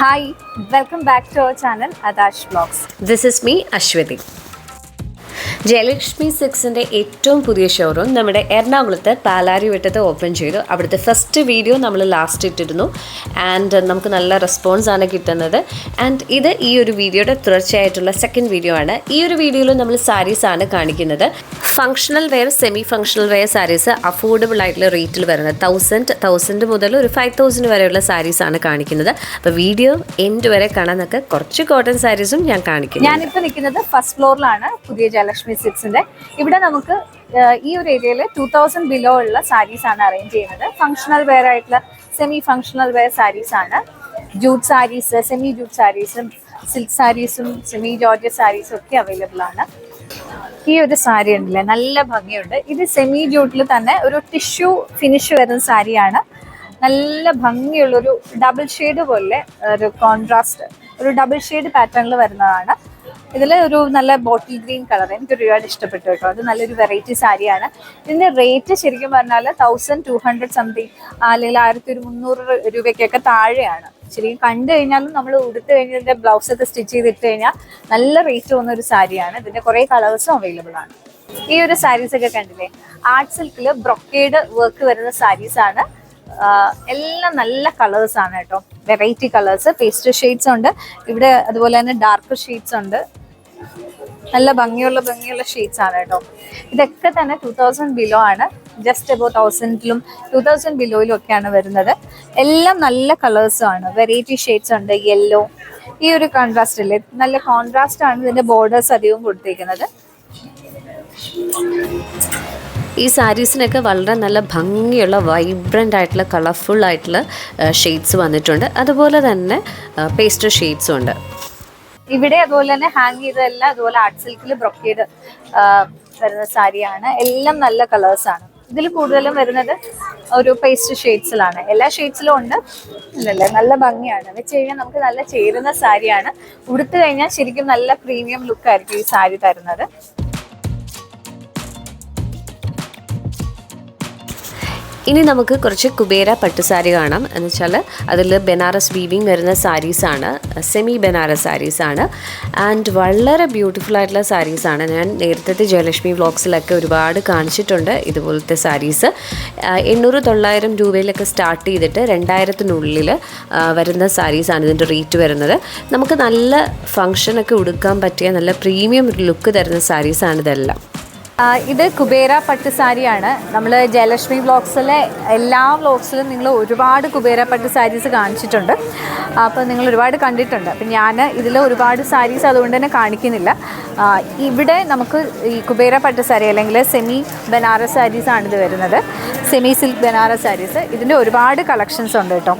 Hi, welcome back to our channel Adash Vlogs. This is me, Ashwati. Jayalakshmi സിൽക്സിൻ്റെ ഏറ്റവും പുതിയ showroom നമ്മുടെ എറണാകുളത്ത് പാലാരിവട്ടത്ത് open ചെയ്തു. അവിടുത്തെ ഫസ്റ്റ് വീഡിയോ നമ്മൾ ലാസ്റ്റ് ഇട്ടിരുന്നു ആൻഡ് നമുക്ക് നല്ല റെസ്പോൺസാണ് കിട്ടുന്നത്. ആൻഡ് ഇത് ഈ ഒരു വീഡിയോയുടെ തുടർച്ചയായിട്ടുള്ള സെക്കൻഡ് വീഡിയോ ആണ്. ഈ ഒരു വീഡിയോയിൽ നമ്മൾ സാരീസാണ് കാണിക്കുന്നത്. Functional wear, semi functional wear saris affordable ആയിട്ടുള്ള റേറ്റിൽ വരുന്നത് 1000 മുതൽ ഒരു 5000 വരെയുള്ള സാരീസാണ് കാണിക്കുന്നത്. അപ്പോൾ വീഡിയോ എൻഡ് വരെ കാണാനൊക്കെ കുറച്ച് കോട്ടൺ സാരീസും ഞാൻ കാണിക്കുന്നു. ഞാനിപ്പോൾ നിൽക്കുന്നത് ഫസ്റ്റ് ഫ്ലോറിലാണ് പുതിയ ജയലക്ഷ്മി സിൽക്സിന്റെ. ഇവിടെ നമുക്ക് ഈ ഒരു ഏരിയയിൽ 2000 ബിലോ ഉള്ള സാരീസ് ആണ് അറേഞ്ച് ചെയ്യുന്നത്. ഫങ്ഷണൽ വെയർ ആയിട്ടുള്ള സെമി ഫങ്ഷണൽ വെയർ സാരീസ് ആണ്. ജൂട്ട് സാരീസ്, സെമി ജൂട്ട് സാരീസും സിൽക്ക് സാരീസും സെമി ജോർജറ്റ് സാരീസും ഒക്കെ അവൈലബിൾ ആണ്. ഈ ഒരു സാരി ഉണ്ടല്ലേ, നല്ല ഭംഗിയുണ്ട്. ഇത് സെമി ജൂട്ടിൽ തന്നെ ഒരു ടിഷ്യൂ ഫിനിഷ് വരുന്ന സാരിയാണ്. നല്ല ഭംഗിയുള്ളൊരു ഡബിൾ ഷെയ്ഡ് പോലെ ഒരു കോൺട്രാസ്റ്റ്, ഒരു ഡബിൾ ഷെയ്ഡ് പാറ്റേണിൽ വരുന്നതാണ്. ഇതിൽ ഒരു നല്ല ബോട്ടിൽ ഗ്രീൻ കളർ എനിക്ക് ഒരുപാട് ഇഷ്ടപ്പെട്ടു കേട്ടോ. അത് നല്ലൊരു വെറൈറ്റി സാരിയാണ്. ഇതിൻ്റെ റേറ്റ് ശരിക്കും പറഞ്ഞാൽ 1200 സംതിങ് അല്ലെങ്കിൽ 1300 രൂപയ്ക്കൊക്കെ താഴെയാണ്. ശരിക്കും കണ്ടു കഴിഞ്ഞാലും നമ്മൾ ഉടുത്ത് കഴിഞ്ഞതിൻ്റെ ബ്ലൗസൊക്കെ സ്റ്റിച്ച് ചെയ്തിട്ട് കഴിഞ്ഞാൽ നല്ല റേറ്റ് തോന്നുന്ന ഒരു സാരിയാണ്. ഇതിൻ്റെ കുറേ കളേഴ്സും അവൈലബിൾ ആണ്. ഈ ഒരു സാരീസൊക്കെ കണ്ടില്ലേ, ആർട്ട് സിൽക്കിൽ ബ്രൊക്കേഡ് വർക്ക് വരുന്ന സാരീസാണ്. എല്ലാം നല്ല കളേഴ്സ് ആണ് കേട്ടോ, വെറൈറ്റി കളേഴ്സ്. പേസ്റ്റൽ ഷെയ്ഡ്സ് ഉണ്ട് ഇവിടെ, അതുപോലെ തന്നെ ഡാർക്ക് ഷെയ്ഡ്സ് ഉണ്ട്. നല്ല ഭംഗിയുള്ള ഷെയ്ഡ്സ് ആണ് കേട്ടോ. ഇതൊക്കെ തന്നെ 2000 ബിലോ ആണ്. ജസ്റ്റ് അബൌട്ട് 1000-ലും 2000 ബിലോയിലും ഒക്കെയാണ് വരുന്നത്. എല്ലാം നല്ല കളേഴ്സും ആണ്, വെറൈറ്റി ഷെയ്ഡ്സ് ഉണ്ട്. യെല്ലോ, ഈ ഒരു കോൺട്രാസ്റ്റ് അല്ലേ, നല്ല കോൺട്രാസ്റ്റ് ആണ്. ഇതിന്റെ ബോർഡേഴ്സ് അധികവും കൊടുത്തിരിക്കുന്നത്. ഈ സാരീസിനൊക്കെ വളരെ നല്ല ഭംഗിയുള്ള വൈബ്രൻ്റ് ആയിട്ടുള്ള കളർഫുൾ ആയിട്ടുള്ള ഷെയ്ഡ്സ് വന്നിട്ടുണ്ട്. അതുപോലെ തന്നെ പേസ്റ്റൽ ഷെയ്ഡ്സും ഉണ്ട്. ഇവിടെ അതുപോലെ തന്നെ ഹാങ് ചെയ്തതെല്ലാം അതുപോലെ ആർട്ട് സിൽക്കിൽ ബ്രൊക്കേഡ് വരുന്ന സാരിയാണ്. എല്ലാം നല്ല കളേഴ്സ് ആണ്. ഇതിൽ കൂടുതലും വരുന്നത് ഒരു പേസ്റ്റൽ ഷെയ്ഡ്സിലാണ്. എല്ലാ ഷെയ്ഡ്സിലും ഉണ്ട്. ഇല്ലല്ലേ, നല്ല ഭംഗിയാണ്. വെച്ച് കഴിഞ്ഞാൽ നമുക്ക് നല്ല ചേരുന്ന സാരിയാണ്. ഉടുത്തു കഴിഞ്ഞാൽ ശരിക്കും നല്ല പ്രീമിയം ലുക്കായിരിക്കും ഈ സാരി തരുന്നത്. ഇനി നമുക്ക് കുറച്ച് കുബേര പട്ടുസാരി കാണാം. എന്ന് വെച്ചാൽ അതിൽ ബനാറസ് വീവിങ് വരുന്ന സാരീസാണ്, സെമി ബനാറസ് സാരീസാണ്. ആൻഡ് വളരെ ബ്യൂട്ടിഫുൾ ആയിട്ടുള്ള സാരീസാണ്. ഞാൻ നേരത്തെ ജയലക്ഷ്മി വ്ളോഗ്സിലൊക്കെ ഒരുപാട് കാണിച്ചിട്ടുണ്ട് ഇതുപോലത്തെ സാരീസ്. 800-900 രൂപയിലൊക്കെ സ്റ്റാർട്ട് ചെയ്തിട്ട് 2000-നുള്ളിൽ വരുന്ന സാരീസാണ് ഇതിൻ്റെ റേറ്റ് വരുന്നത്. നമുക്ക് നല്ല ഫങ്ഷനൊക്കെ ഉടുക്കാൻ പറ്റിയ നല്ല പ്രീമിയം ലുക്ക് തരുന്ന സാരീസാണ് ഇതെല്ലാം. ഇത് കുബേര പട്ട് സാരിയാണ്. നമ്മൾ ജയലക്ഷ്മി വ്ളോഗ്സിലെ എല്ലാ വ്ളോഗ്സിലും നിങ്ങൾ ഒരുപാട് കുബേര പട്ട് സാരീസ് കാണിച്ചിട്ടുണ്ട്. അപ്പോൾ നിങ്ങൾ ഒരുപാട് കണ്ടിട്ടുണ്ട്. അപ്പം ഞാൻ ഇതിൽ ഒരുപാട് സാരീസ് അതുകൊണ്ട് തന്നെ കാണിക്കുന്നില്ല. ഇവിടെ നമുക്ക് ഈ കുബേര പട്ട് സാരി അല്ലെങ്കിൽ സെമി ബനാറസ് സാരീസാണ് ഇത് വരുന്നത്. Semi silk Banaras saris. ഇതിൻ്റെ ഒരുപാട് കളക്ഷൻസ് ഉണ്ട് കേട്ടോ.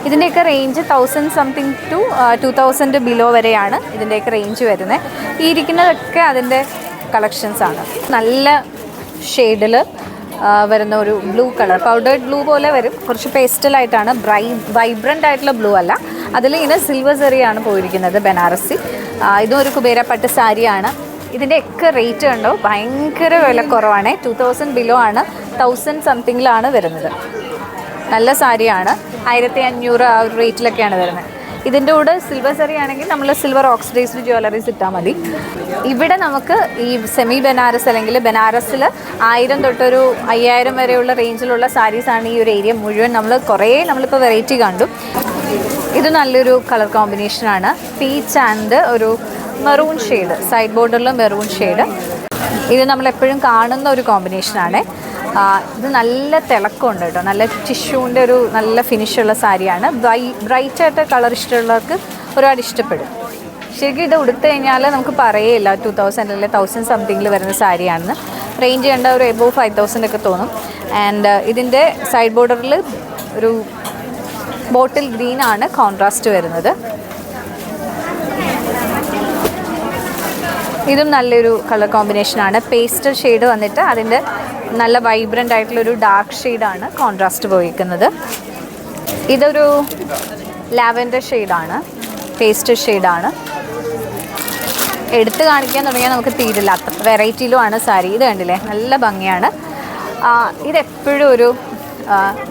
ഇതിൻ്റെയൊക്കെ റേഞ്ച് 1000 സംതിങ് ടു 2000 ബിലോ വരെയാണ് ഇതിൻ്റെയൊക്കെ റേഞ്ച് വരുന്നത്. ഈ ഇരിക്കുന്നതൊക്കെ അതിൻ്റെ കളക്ഷൻസ് ആണ്. നല്ല ഷെയ്ഡിൽ വരുന്ന ഒരു ബ്ലൂ കളർ, പൗഡേർഡ് ബ്ലൂ പോലെ വരും. കുറച്ച് പേസ്റ്റലായിട്ടാണ്, വൈബ്രൻ്റ് ആയിട്ടുള്ള ബ്ലൂ അല്ല. അതിൽ ഇങ്ങനെ സിൽവർ സെറിയാണ് പോയിരിക്കുന്നത്, ബനാറസി. ഇതും ഒരു കുബേര പട്ട് സാരിയാണ്. ഇതിൻ്റെയൊക്കെ റേറ്റ് കണ്ടോ, ഭയങ്കര വില കുറവാണ്. 2000 ബിലോ ആണ്, 1000 സംതിങ്ങിലാണ് വരുന്നത്. നല്ല സാരിയാണ്. 1500 ആ ഒരു റേറ്റിലൊക്കെയാണ് വരുന്നത്. ഇതിൻ്റെ കൂടെ സിൽവർ സെറി ആണെങ്കിൽ നമ്മൾ സിൽവർ ഓക്സിഡൈസ്ഡ് ജ്വല്ലറീസ് ഇട്ടാൽ മതി. ഇവിടെ നമുക്ക് ഈ സെമി ബനാറസ് അല്ലെങ്കിൽ ബനാറസിൽ 1000 തൊട്ടൊരു 5000 വരെയുള്ള റേഞ്ചിലുള്ള സാരീസാണ് ഈ ഒരു ഏരിയ മുഴുവൻ. നമ്മളിപ്പോൾ വെറൈറ്റി കണ്ടു. ഇത് നല്ലൊരു കളർ കോമ്പിനേഷനാണ്. പീച്ച് ആൻഡ് ഒരു മെറൂൺ ഷെയ്ഡ്, സൈഡ് ബോർഡറിൽ മെറൂൺ ഷെയ്ഡ്. ഇത് നമ്മളെപ്പോഴും കാണുന്ന ഒരു കോമ്പിനേഷനാണ്. ഇത് നല്ല തിളക്കമുണ്ട് കേട്ടോ. നല്ല ടിഷ്യൂവിൻ്റെ ഒരു നല്ല ഫിനിഷുള്ള സാരിയാണ്. ബ്രൈറ്റായിട്ട് കളർ ഇഷ്ടമുള്ളവർക്ക് ഒരുപാട് ഇഷ്ടപ്പെടും. ശരിക്കും ഇത് ഉടുത്തു കഴിഞ്ഞാൽ നമുക്ക് പറയേയില്ല 2000 അല്ലെങ്കിൽ 1000 സംതിങ്ങിൽ വരുന്ന സാരിയാണെന്ന്. റേഞ്ച് കണ്ട ഒരു എബോവ് 5000 ഒക്കെ തോന്നും. ആൻഡ് ഇതിൻ്റെ സൈഡ് ബോർഡറിൽ ഒരു ബോട്ടിൽ ഗ്രീൻ ആണ് കോൺട്രാസ്റ്റ് വരുന്നത്. ഇതും നല്ലൊരു കളർ കോമ്പിനേഷനാണ്. പേസ്റ്റൽ ഷെയ്ഡ് വന്നിട്ട് അതിൻ്റെ നല്ല വൈബ്രൻ്റ് ആയിട്ടുള്ളൊരു ഡാർക്ക് ഷെയ്ഡാണ് കോൺട്രാസ്റ്റ് പോയിരിക്കുന്നത്. ഇതൊരു ലാവൻഡർ ഷെയ്ഡാണ്, പേസ്റ്റൽ ഷെയ്ഡാണ്. എടുത്ത് കാണിക്കാൻ തുടങ്ങിയാൽ നമുക്ക് തീരില്ല, അത്ര വെറൈറ്റിയിലുമാണ് സാരി. ഇത് കണ്ടില്ലേ, നല്ല ഭംഗിയാണ്. ഇതെപ്പോഴും ഒരു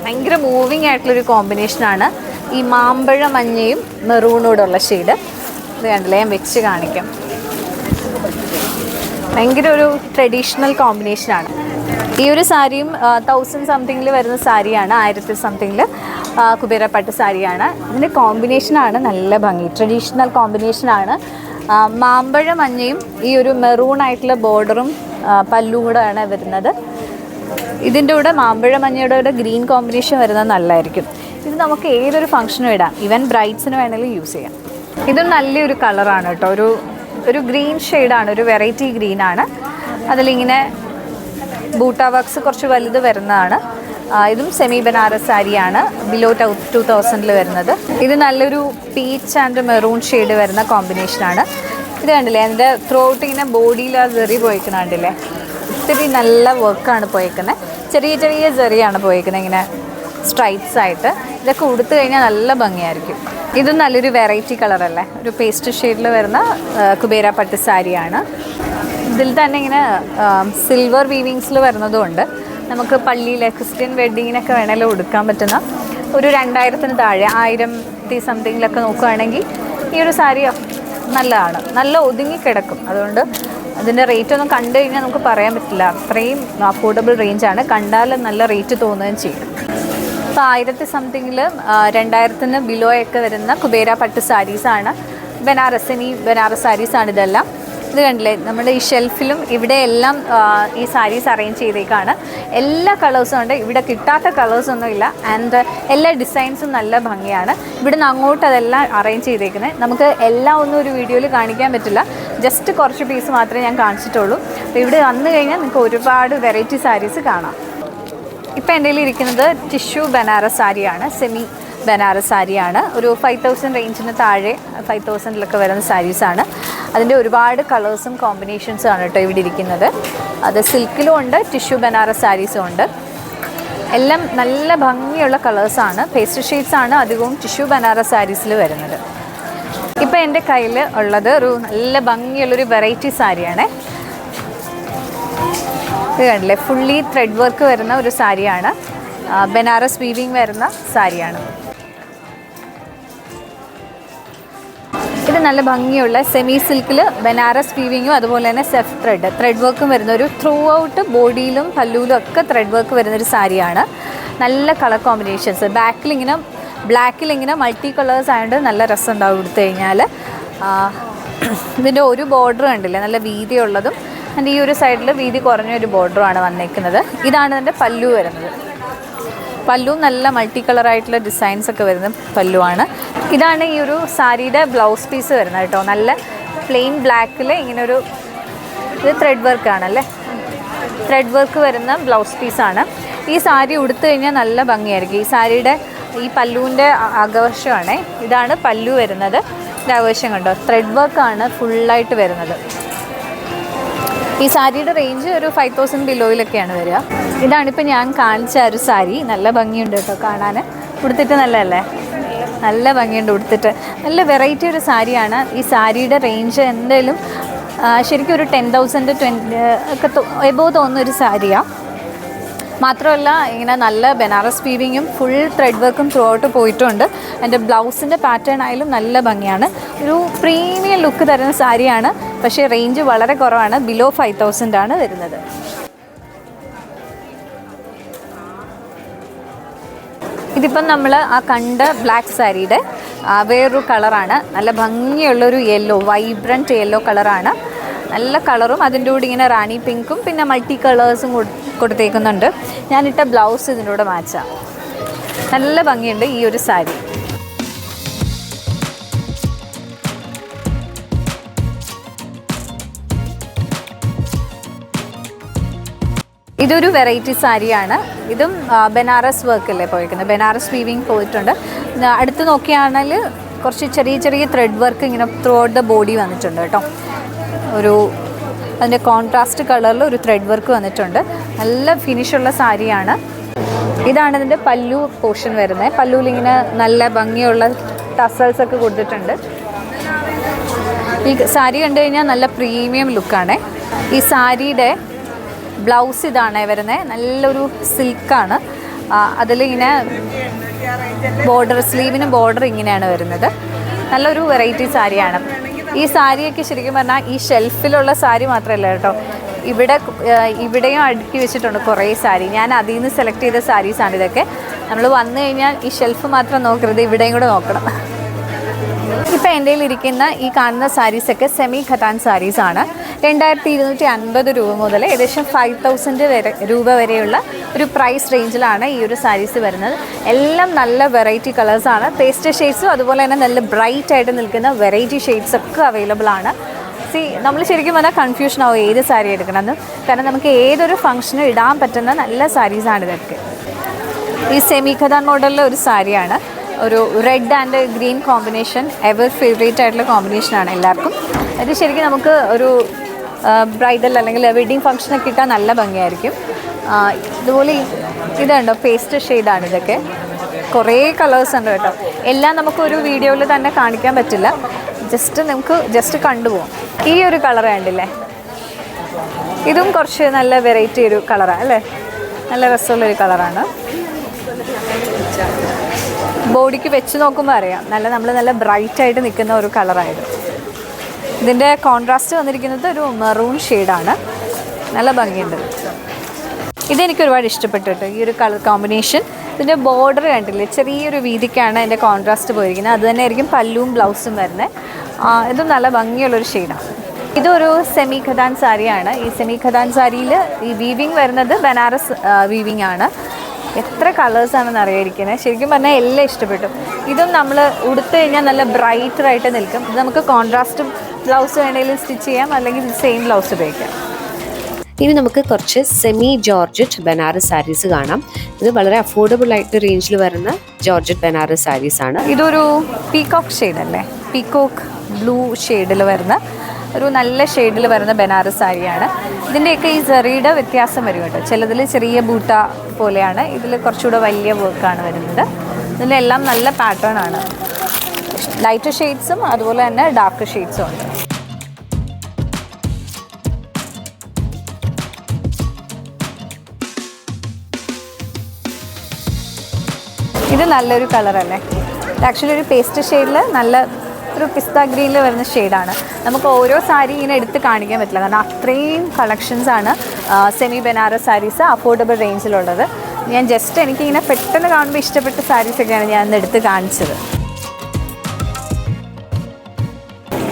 ഭയങ്കര മൂവിങ് ആയിട്ടുള്ളൊരു കോമ്പിനേഷനാണ്. ഈ മാമ്പഴ മഞ്ഞയും മെറൂണോടുള്ള ഷെയ്ഡ്. ഇത് കണ്ടില്ലേ, ഞാൻ വെച്ച് കാണിക്കാം. ഭയങ്കര ഒരു ട്രഡീഷണൽ കോമ്പിനേഷനാണ്. ഈ ഒരു സാരിയും 1000 സംതിങ്ങിൽ വരുന്ന സാരിയാണ്, 1000 സംതിങ്ങിൽ കുബേര പട്ട് സാരിയാണ്. ഇതിൻ്റെ കോമ്പിനേഷനാണ് നല്ല ഭംഗി, ട്രഡീഷണൽ കോമ്പിനേഷനാണ്. മാമ്പഴ മഞ്ഞയും ഈ ഒരു മെറൂൺ ആയിട്ടുള്ള ബോർഡറും പല്ലും കൂടെ ആണ് വരുന്നത്. ഇതിൻ്റെ കൂടെ മാമ്പഴ മഞ്ഞയുടെ കൂടെ ഗ്രീൻ കോമ്പിനേഷൻ വരുന്നത് നല്ലതായിരിക്കും. ഇത് നമുക്ക് ഏതൊരു ഫംഗ്ഷനും ഇടാം, ഈവൻ ബ്രൈഡ്സിന് വേണമെങ്കിലും യൂസ് ചെയ്യാം. ഇതും നല്ലൊരു കളറാണ് കേട്ടോ, ഒരു ഗ്രീൻ ഷെയ്ഡാണ്, ഒരു വെറൈറ്റി ഗ്രീനാണ്. അതിലിങ്ങനെ ബൂട്ട വർക്ക്സ് കുറച്ച് വലുത് വരുന്നതാണ്. ഇതും സെമി ബനാറസ് സാരിയാണ്, ബിലോ 2000 വരുന്നത്. ഇത് നല്ലൊരു പീച്ച് ആൻഡ് മെറൂൺ ഷെയ്ഡ് വരുന്ന കോമ്പിനേഷനാണ്. ഇത് കണ്ടില്ലേ, അതിൻ്റെ ത്രോട്ട് ഇങ്ങനെ ബോഡിയിൽ ആ ജെറി പോയിക്കുന്ന കണ്ടില്ലേ, ഒത്തിരി നല്ല വർക്കാണ് പോയേക്കുന്നത്. ചെറിയ ചെറിയ ജെറിയാണ് പോയേക്കുന്നത്, ഇങ്ങനെ സ്ട്രൈപ്സ് ആയിട്ട്. ഇതൊക്കെ ഉടുത്തു കഴിഞ്ഞാൽ നല്ല ഭംഗിയായിരിക്കും. ഇതും നല്ലൊരു വെറൈറ്റി കളറല്ലേ, ഒരു പേസ്റ്റ് ഷെയ്ഡിൽ വരുന്ന കുബേര പട്ട് സാരിയാണ്. ഇതിൽ തന്നെ ഇങ്ങനെ സിൽവർ വീവിങ്സിൽ വരുന്നതുകൊണ്ട് നമുക്ക് പള്ളിയിലെ ക്രിസ്ത്യൻ വെഡ്ഡിങ്ങിനൊക്കെ വേണമെങ്കിലും ഉടുക്കാൻ പറ്റുന്ന ഒരു 2000 താഴെ 1000 സംതിങ്ങിലൊക്കെ നോക്കുകയാണെങ്കിൽ ഈ ഒരു സാരി നല്ലതാണ്, നല്ല ഒതുങ്ങിക്കിടക്കും. അതുകൊണ്ട് അതിൻ്റെ റേറ്റ് ഒന്നും കണ്ടു കഴിഞ്ഞാൽ നമുക്ക് പറയാൻ പറ്റില്ല, അത്രയും അഫോർഡബിൾ റേഞ്ചാണ്. കണ്ടാൽ നല്ല റേറ്റ് തോന്നുകയും ചെയ്യും. ഇപ്പോൾ 1000 സംതിങ്ങിൽ 2000 ബിലോ ഒക്കെ വരുന്ന കുബേര പട്ട് സാരീസാണ്, ബനാറസിനി ബനാറസ് സാരീസാണ് ഇതെല്ലാം. ഇത് കണ്ടില്ലേ, നമ്മുടെ ഈ ഷെൽഫിലും ഇവിടെ എല്ലാം ഈ സാരീസ് അറേഞ്ച് ചെയ്തേക്കാണ്. എല്ലാ കളേഴ്സും ഉണ്ട്, ഇവിടെ കിട്ടാത്ത കളേഴ്സൊന്നും ഇല്ല. ആൻഡ് എല്ലാ ഡിസൈൻസും നല്ല ഭംഗിയാണ്. ഇവിടുന്ന് അങ്ങോട്ട് അതെല്ലാം അറേഞ്ച് ചെയ്തേക്കുന്നത്. നമുക്ക് എല്ലാം ഒന്നും ഒരു വീഡിയോയിൽ കാണിക്കാൻ പറ്റില്ല, ജസ്റ്റ് കുറച്ച് പീസ് മാത്രമേ ഞാൻ കാണിച്ചിട്ടുള്ളൂ. അപ്പോൾ ഇവിടെ വന്നു കഴിഞ്ഞാൽ നിങ്ങൾക്ക് ഒരുപാട് വെറൈറ്റി സാരീസ് കാണാം. ഇപ്പോൾ എൻ്റെ കയ്യിൽ ഇരിക്കുന്നത് ടിഷ്യൂ ബനാറസ് സാരിയാണ്, സെമി ബനാറസ് സാരിയാണ്. ഒരു 5000 റേഞ്ചിന് താഴെ 5000 വരുന്ന സാരീസാണ്. അതിൻ്റെ ഒരുപാട് കളേഴ്സും കോമ്പിനേഷൻസും ആണ് കേട്ടോ ഇവിടെ ഇരിക്കുന്നത്. അത് സിൽക്കിലും ഉണ്ട്, ടിഷ്യൂ ബനാറസ് സാരീസും ഉണ്ട്. എല്ലാം നല്ല ഭംഗിയുള്ള കളേഴ്സാണ്, പേസ്റ്റൽ ഷെയ്ഡ്സാണ് അധികവും ടിഷ്യൂ ബനാറസ് സാരീസിൽ വരുന്നത്. ഇപ്പോൾ എൻ്റെ കയ്യിൽ ഉള്ളത് ഒരു നല്ല ഭംഗിയുള്ളൊരു വെറൈറ്റി സാരിയാണ്. ഇത് കണ്ടില്ലേ, ഫുള്ളി ത്രെഡ് വർക്ക് വരുന്ന ഒരു സാരിയാണ്, ബനാറസ് വീവിങ് വരുന്ന സാരിയാണ്. ഇത് നല്ല ഭംഗിയുള്ള സെമി സിൽക്കിൽ ബനാറസ് വീവിങ്ങും അതുപോലെ തന്നെ സെഫ് ത്രെഡ് വർക്കും വരുന്ന ഒരു ത്രൂ ഔട്ട് ബോഡിയിലും പല്ലൂലും ഒക്കെ ത്രെഡ് വർക്ക് വരുന്നൊരു സാരിയാണ്. നല്ല കളർ കോമ്പിനേഷൻസ്, ബ്ലാക്കിലിങ്ങനെ മൾട്ടി കളേഴ്സ് ആയതുകൊണ്ട് നല്ല രസം ഉണ്ടാവും എടുത്തു കഴിഞ്ഞാൽ. ഇതിൻ്റെ ഒരു ബോർഡർ കണ്ടില്ലേ, നല്ല വീതിയുള്ളതും അതിൻ്റെ ഈ ഒരു സൈഡിൽ വീതി കുറഞ്ഞൊരു ബോർഡറുമാണ് വന്നേക്കുന്നത്. ഇതാണ് ഇതിൻ്റെ പല്ലു വരുന്നത്. പല്ലു നല്ല മൾട്ടി കളറായിട്ടുള്ള ഡിസൈൻസ് ഒക്കെ വരുന്ന പല്ലുവാണ്. ഇതാണ് ഈ ഒരു സാരിയുടെ ബ്ലൗസ് പീസ് വരുന്നത് കേട്ടോ. നല്ല പ്ലെയിൻ ബ്ലാക്കിൽ ഇങ്ങനൊരു ഇത് ത്രെഡ് വർക്കാണല്ലേ, ത്രെഡ് വർക്ക് വരുന്ന ബ്ലൗസ് പീസാണ്. ഈ സാരി ഉടുത്തു കഴിഞ്ഞാൽ നല്ല ഭംഗിയായിരിക്കും. ഈ സാരിയുടെ ഈ പല്ലുവിൻ്റെ അകവശമാണ്, ഇതാണ് പല്ലു വരുന്നത്. ഇതിൻ്റെ അകവശം കണ്ടോ, ത്രെഡ് വർക്കാണ് ഫുള്ളായിട്ട് വരുന്നത്. ഈ സാരിയുടെ റേഞ്ച് ഒരു 5000 ബിലോയിലൊക്കെയാണ് വരിക. ഇതാണിപ്പോൾ ഞാൻ കാണിച്ച ഒരു സാരി. നല്ല ഭംഗിയുണ്ട് കേട്ടോ കാണാൻ, ഉടുത്തിട്ട് നല്ലതല്ലേ, നല്ല ഭംഗിയുണ്ട് ഉടുത്തിട്ട്. നല്ല വെറൈറ്റി ഒരു സാരിയാണ്. ഈ സാരിയുടെ റേഞ്ച് എന്തായാലും ശരിക്കും ഒരു 10,000 20 ഒക്കെ എബോവ് തോന്നുന്ന ഒരു സാരിയാണ്. മാത്രമല്ല ഇങ്ങനെ നല്ല ബനാറസ് വീവിങ്ങും ഫുൾ ത്രെഡ് വർക്കും ത്രൂ ഔട്ട് പോയിട്ടുണ്ട്. എൻ്റെ ബ്ലൗസിൻ്റെ പാറ്റേൺ ആയാലും നല്ല ഭംഗിയാണ്. ഒരു പ്രീമിയം ലുക്ക് തരുന്ന സാരിയാണ്. പക്ഷേ റേഞ്ച് വളരെ കുറവാണ്, ബിലോ 5000 ആണ് വരുന്നത്. ഇതിപ്പം നമ്മൾ ആ കണ്ട ബ്ലാക്ക് സാരിയുടെ വേറൊരു കളറാണ്. നല്ല ഭംഗിയുള്ളൊരു യെല്ലോ, വൈബ്രൻറ്റ് യെല്ലോ കളറാണ്. നല്ല കളറും അതിൻ്റെ കൂടെ ഇങ്ങനെ റാണി പിങ്കും പിന്നെ മൾട്ടി കളേഴ്സും കൊടുത്തേക്കുന്നുണ്ട്. ഞാനിട്ട ബ്ലൗസ് ഇതിൻ്റെ കൂടെ മാച്ചാം. നല്ല ഭംഗിയുണ്ട് ഈ ഒരു സാരി. ഇതൊരു വെറൈറ്റി സാരിയാണ്. ഇതും ബനാറസ് വർക്കല്ലേ പോയിരിക്കുന്നത്, ബനാറസ് വീവിങ് പോയിട്ടുണ്ട്. അടുത്ത് നോക്കിയാണെങ്കിൽ കുറച്ച് ചെറിയ ചെറിയ ത്രെഡ് വർക്ക് ഇങ്ങനെ ത്രൂ ഔട്ട് ദ ബോഡി വന്നിട്ടുണ്ട് കേട്ടോ. ഒരു അതിൻ്റെ കോൺട്രാസ്റ്റ് കളറിൽ ഒരു ത്രെഡ് വർക്ക് വന്നിട്ടുണ്ട്. നല്ല ഫിനിഷുള്ള സാരിയാണ്. ഇതാണ് ഇതിൻ്റെ പല്ലു പോർഷൻ വരുന്നത്. പല്ലുവിലിങ്ങനെ നല്ല ഭംഗിയുള്ള ടസൽസ് ഒക്കെ കൊടുത്തിട്ടുണ്ട്. ഈ സാരി കണ്ടു കഴിഞ്ഞാൽ നല്ല പ്രീമിയം ലുക്കാണ്. ഈ സാരിയുടെ ബ്ലൗസ് ഇതാണ് വരുന്നത്. നല്ലൊരു സിൽക്കാണ്, അതിലിങ്ങനെ ബോർഡർ, സ്ലീവിന് ബോർഡർ ഇങ്ങനെയാണ് വരുന്നത്. നല്ലൊരു വെറൈറ്റി സാരിയാണ്. ഈ സാരിയൊക്കെ ശരിക്കും പറഞ്ഞാൽ ഈ ഷെൽഫിലുള്ള സാരി മാത്രമല്ല കേട്ടോ, ഇവിടെയും അടുക്കി വെച്ചിട്ടുണ്ട് കുറേ സാരി. ഞാൻ അതിൽ നിന്ന് സെലക്ട് ചെയ്ത സാരീസാണ് ഇതൊക്കെ. നമ്മൾ വന്നു കഴിഞ്ഞാൽ ഈ ഷെൽഫ് മാത്രം നോക്കരുത്, ഇവിടെയും കൂടെ നോക്കണം. ഇപ്പോൾ എൻ്റെ ഇരിക്കുന്ന ഈ കാണുന്ന സാരീസൊക്കെ സെമി ഖത്താൻ സാരീസാണ്. 2250 രൂപ മുതൽ ഏകദേശം 5000 രൂപ വരെയുള്ള ഒരു പ്രൈസ് റേഞ്ചിലാണ് ഈ ഒരു സാരീസ് വരുന്നത്. എല്ലാം നല്ല വെറൈറ്റി കളേഴ്സാണ്. പേസ്റ്റൽ ഷെയ്ഡ്സും അതുപോലെ തന്നെ നല്ല ബ്രൈറ്റ് ആയിട്ട് നിൽക്കുന്ന വെറൈറ്റി ഷെയ്ഡ്സ് ഒക്കെ അവൈലബിൾ ആണ്. നമ്മൾ ശരിക്കും പറഞ്ഞാൽ കൺഫ്യൂഷൻ ആവും ഏത് സാരി എടുക്കണമെന്ന്. കാരണം നമുക്ക് ഏതൊരു ഫംഗ്ഷനും ഇടാൻ പറ്റുന്ന നല്ല സാരീസാണ് ഇതൊക്കെ. ഈ സെമി ഖത്താൻ മോഡലിലെ ഒരു സാരിയാണ്. ഒരു red and green combination ever favourite ആയിട്ടുള്ള കോമ്പിനേഷനാണ് എല്ലാവർക്കും. ഇത് ശരിക്കും നമുക്ക് ഒരു ബ്രൈഡൽ അല്ലെങ്കിൽ വെഡ്ഡിങ് ഫംഗ്ഷനൊക്കെ ഇട്ടാൽ നല്ല ഭംഗിയായിരിക്കും. ഇതുപോലെ ഇതുണ്ടോ, പേസ്റ്റ് ഷെയ്ഡാണ് ഇതൊക്കെ. കുറേ കളേഴ്സ് ഉണ്ട് കേട്ടോ. എല്ലാം നമുക്കൊരു വീഡിയോയിൽ തന്നെ കാണിക്കാൻ പറ്റില്ല, നമുക്ക് കണ്ടുപോകാം. ഈ ഒരു കളർ കണ്ടില്ലേ, ഇതും കുറച്ച് നല്ല വെറൈറ്റി ഒരു കളറാണ് അല്ലേ, നല്ല രസമുള്ളൊരു കളറാണ്. ബോഡിക്ക് വെച്ച് നോക്കുമ്പോൾ അറിയാം നല്ല ബ്രൈറ്റ് ആയിട്ട് നിൽക്കുന്ന ഒരു കളറായത്. ഇതിൻ്റെ കോൺട്രാസ്റ്റ് വന്നിരിക്കുന്നത് ഒരു മെറൂൺ ഷെയ്ഡാണ്, നല്ല ഭംഗിയുണ്ട്. ഇതെനിക്ക് ഒരുപാട് ഇഷ്ടപ്പെട്ടു കേട്ടോ, ഈ ഒരു കളർ കോമ്പിനേഷൻ. ഇതിൻ്റെ ബോർഡർ കണ്ടില്ലേ, ചെറിയൊരു വീതിക്കാണ് അതിൻ്റെ കോൺട്രാസ്റ്റ് പോയിരിക്കുന്നത്. അത് തന്നെ ആയിരിക്കും പല്ലുവും ബ്ലൗസും വരുന്നത്. ഇതും നല്ല ഭംഗിയുള്ളൊരു ഷെയ്ഡാണ്. ഇതൊരു സെമി ഖത്താൻ സാരിയാണ്. ഈ സെമി ഖത്താൻ സാരിയിൽ ഈ വീവിങ് വരുന്നത് ബനാറസ് വീവിങ് ആണ്. എത്ര കളേഴ്സാണെന്ന് അറിയാതിരിക്കുന്നത്. ശരിക്കും പറഞ്ഞാൽ എല്ലാം ഇഷ്ടപ്പെട്ടു. ഇതും നമ്മൾ ഉടുത്തു കഴിഞ്ഞാൽ നല്ല ബ്രൈറ്ററായിട്ട് നിൽക്കും. ഇത് നമുക്ക് കോൺട്രാസ്റ്റും ബ്ലൗസ് വേണമെങ്കിലും സ്റ്റിച്ച് ചെയ്യാം, അല്ലെങ്കിൽ സെയിം ബ്ലൗസ് ഉപയോഗിക്കാം. ഇനി നമുക്ക് കുറച്ച് സെമി ജോർജറ്റ് ബനാറസ് സാരീസ് കാണാം. ഇത് വളരെ അഫോർഡബിൾ ആയിട്ട് റേഞ്ചിൽ വരുന്ന ജോർജറ്റ് ബനാറസ് സാരീസ് ആണ്. ഇതൊരു പീകോക്ക് ഷെയ്ഡ് അല്ലേ, പീകോക്ക് ബ്ലൂ ഷെയ്ഡിൽ വരുന്ന ഒരു നല്ല ഷെയ്ഡിൽ വരുന്ന ബനാറസ് സാരിയാണ്. ഇതിൻ്റെയൊക്കെ ഈ സെറിയുടെ വ്യത്യാസം വരും കേട്ടോ. ചിലതിൽ ചെറിയ ബൂട്ട പോലെയാണ്, ഇതിൽ കുറച്ചുകൂടെ വലിയ വർക്കാണ് വരുന്നത്. ഇതിലെല്ലാം നല്ല പാറ്റേൺ ആണ്. ലൈറ്റ് ഷെയ്ഡ്സും അതുപോലെ തന്നെ ഡാർക്ക് ഷെയ്ഡ്സും ഉണ്ട്. ഇത് നല്ലൊരു കളറല്ലേ, ആക്ച്വലി ഒരു പേസ്റ്റ് ഷെയ്ഡിൽ നല്ല ഒരു പിസ്ത ഗ്രീനിൽ വരുന്ന ഷെയ്ഡാണ്. നമുക്ക് ഓരോ സാരി ഇങ്ങനെ എടുത്ത് കാണിക്കാൻ പറ്റില്ല, കാരണം അത്രയും കളക്ഷൻസാണ് സെമി ബനാറസ് സാരീസ് അഫോർഡബിൾ റേഞ്ചിലുള്ളത്. ഞാൻ ജസ്റ്റ് എനിക്കിങ്ങനെ പെട്ടെന്ന് കാണുമ്പോൾ ഇഷ്ടപ്പെട്ട സാരീസൊക്കെയാണ് ഞാൻ ഇന്ന് എടുത്ത് കാണിച്ചത്.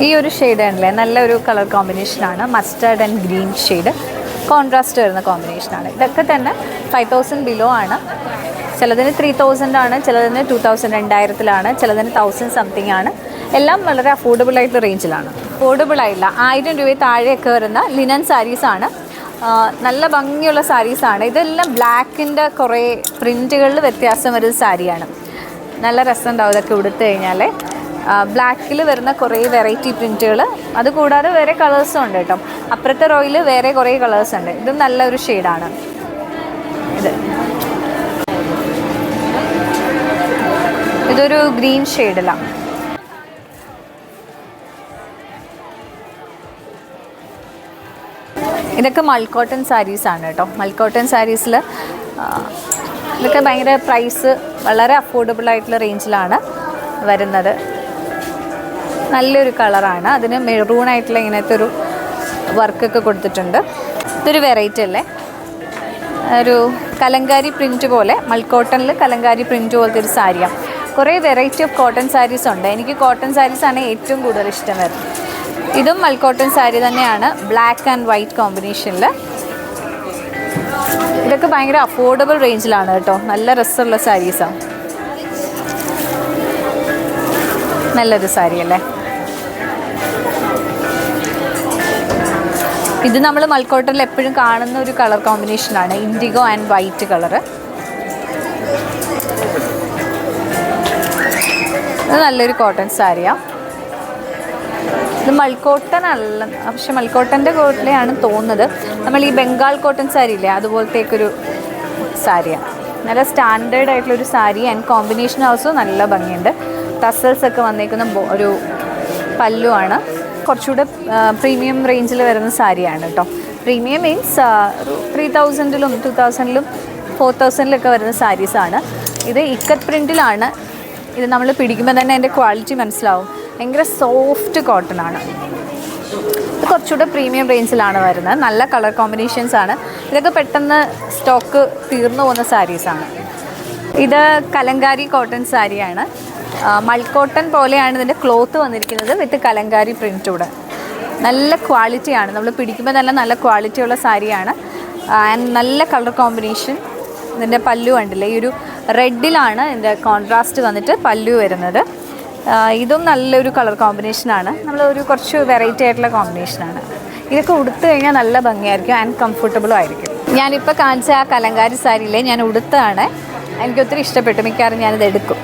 ഈ ഒരു ഷെയ്ഡ് ആണല്ലേ, നല്ലൊരു കളർ കോമ്പിനേഷനാണ്. Mustard and green shade contrast വരുന്ന കോമ്പിനേഷനാണ്. ഇതൊക്കെ തന്നെ 5000 ബിലോ ആണ്. ചിലതിന് 3000 ആണ്, ചിലതിന് 2000 2000-ലാണ്, ചിലതിന് 1000 സംതിങ് ആണ്. എല്ലാം വളരെ അഫോർഡബിൾ ആയിട്ടുള്ള റേഞ്ചിലാണ്. അഫോർഡബിൾ ആയില്ല, 1000 രൂപ താഴെയൊക്കെ വരുന്ന ലിനൻ സാരീസാണ്. നല്ല ഭംഗിയുള്ള സാരീസാണ്. ഇതെല്ലാം ബ്ലാക്കിൻ്റെ കുറേ പ്രിൻറ്റുകളിൽ വ്യത്യാസം വരുന്ന സാരിയാണ്. നല്ല രസമുണ്ടാവും ഇതൊക്കെ ഉടുത്തു കഴിഞ്ഞാൽ. ബ്ലാക്കിൽ വരുന്ന കുറേ വെറൈറ്റി പ്രിൻറ്റുകൾ, അതുകൂടാതെ വേറെ കളേഴ്സും ഉണ്ട് കേട്ടോ. അപ്പുറത്തെ റോയിൽ വേറെ കുറേ കളേഴ്സ് ഉണ്ട്. ഇത് നല്ലൊരു ഷെയ്ഡാണ്. ഇതൊരു ഗ്രീൻ ഷെയ്ഡിലാണ്. ഇതൊക്കെ മൾക്കോട്ടൺ സാരീസാണ് കേട്ടോ. മൾക്കോട്ടൺ സാരീസിൽ ഇതൊക്കെ ഭയങ്കര പ്രൈസ് വളരെ അഫോർഡബിൾ ആയിട്ടുള്ള റേഞ്ചിലാണ് വരുന്നത്. നല്ലൊരു കളറാണ്. അതിന് മെറൂൺ ആയിട്ടുള്ള ഇങ്ങനത്തെ ഒരു വർക്കൊക്കെ കൊടുത്തിട്ടുണ്ട്. ഇതൊരു വെറൈറ്റി അല്ലേ, ഒരു കലങ്കാരി പ്രിൻറ്റ് പോലെ, മൾക്കോട്ടണിൽ കലങ്കാരി പ്രിൻറ്റ് പോലത്തെ ഒരു സാരിയാണ്. കുറേ വെറൈറ്റി ഓഫ് കോട്ടൺ സാരീസ് ഉണ്ട്. എനിക്ക് കോട്ടൺ സാരീസാണ് ഏറ്റവും കൂടുതൽ ഇഷ്ടം വരുന്നത്. ഇതും മൾക്കോട്ടൺ സാരി തന്നെയാണ്, ബ്ലാക്ക് ആൻഡ് വൈറ്റ് കോമ്പിനേഷനിൽ. ഇതൊക്കെ ഭയങ്കര അഫോർഡബിൾ റേഞ്ചിലാണ് കേട്ടോ. നല്ല രസമുള്ള സാരീസാണ്. നല്ലൊരു സാരി അല്ലേ. ഇത് നമ്മൾ മൾക്കോട്ടണിൽ എപ്പോഴും കാണുന്ന ഒരു കളർ കോമ്പിനേഷനാണ്, ഇൻഡിഗോ ആൻഡ് വൈറ്റ് കളറ്. ഇത് നല്ലൊരു കോട്ടൺ സാരിയാണ്. ഇത് മൾക്കോട്ടൺ അല്ല, പക്ഷെ മൾക്കോട്ടൻ്റെ കോട്ടിലെയാണ് തോന്നുന്നത്. നമ്മൾ ഈ ബംഗാൾ കോട്ടൺ സാരി ഇല്ലേ, അതുപോലത്തേക്കൊരു സാരിയാണ്. നല്ല സ്റ്റാൻഡേർഡ് ആയിട്ടുള്ളൊരു സാരി ആൻഡ് കോമ്പിനേഷൻ ഓൾസോ നല്ല ഭംഗിയുണ്ട്. ടസൽസ് ഒക്കെ വന്നേക്കുന്ന ഒരു പല്ലുവാണ്. കുറച്ചുകൂടെ പ്രീമിയം റേഞ്ചിൽ വരുന്ന സാരിയാണ് കേട്ടോ. പ്രീമിയം മീൻസ് ഒരു 3000-ലും 2000-ലും 4000 വരുന്ന സാരീസാണ്. ഇത് ഇക്കത്ത് പ്രിൻറ്റിലാണ്. ഇത് നമ്മൾ പിടിക്കുമ്പോൾ തന്നെ അതിൻ്റെ ക്വാളിറ്റി മനസ്സിലാവും. ഭയങ്കര സോഫ്റ്റ് കോട്ടൺ ആണ്. ഇത് കുറച്ചുകൂടെ പ്രീമിയം റേഞ്ചിലാണ് വരുന്നത്. നല്ല കളർ കോമ്പിനേഷൻസ് ആണ്. ഇതൊക്കെ പെട്ടെന്ന് സ്റ്റോക്ക് തീർന്നു പോകുന്ന സാരീസാണ്. ഇത് കലങ്കാരി കോട്ടൺ സാരിയാണ്. മൾക്കോട്ടൺ പോലെയാണ് ഇതിൻ്റെ ക്ലോത്ത് വന്നിരിക്കുന്നത് വിത്ത് കലങ്കാരി പ്രിൻറ്റൂടെ. നല്ല ക്വാളിറ്റിയാണ്. നമ്മൾ പിടിക്കുമ്പോൾ തന്നെ നല്ല ക്വാളിറ്റിയുള്ള സാരിയാണ്. ആൻഡ് നല്ല കളർ കോമ്പിനേഷൻ. ഇതിൻ്റെ പല്ലു കണ്ടില്ലേ, ഈ ഒരു റെഡിലാണ് ഇതിൻ്റെ കോൺട്രാസ്റ്റ് വന്നിട്ട് പല്ലു വരുന്നത്. ഇതും നല്ലൊരു കളർ കോമ്പിനേഷനാണ്. നമ്മളൊരു കുറച്ച് വെറൈറ്റി ആയിട്ടുള്ള കോമ്പിനേഷനാണ്. ഇതൊക്കെ ഉടുത്ത് കഴിഞ്ഞാൽ നല്ല ഭംഗിയായിരിക്കും ആൻഡ് കംഫർട്ടബിളും ആയിരിക്കും. ഞാനിപ്പോൾ കാണിച്ച ആ കലങ്കാരി സാരിയിലെ ഞാൻ ഉടുത്താണ്. എനിക്കൊത്തിരി ഇഷ്ടപ്പെട്ടു. മിക്കവാറും ഞാനിത് എടുക്കും.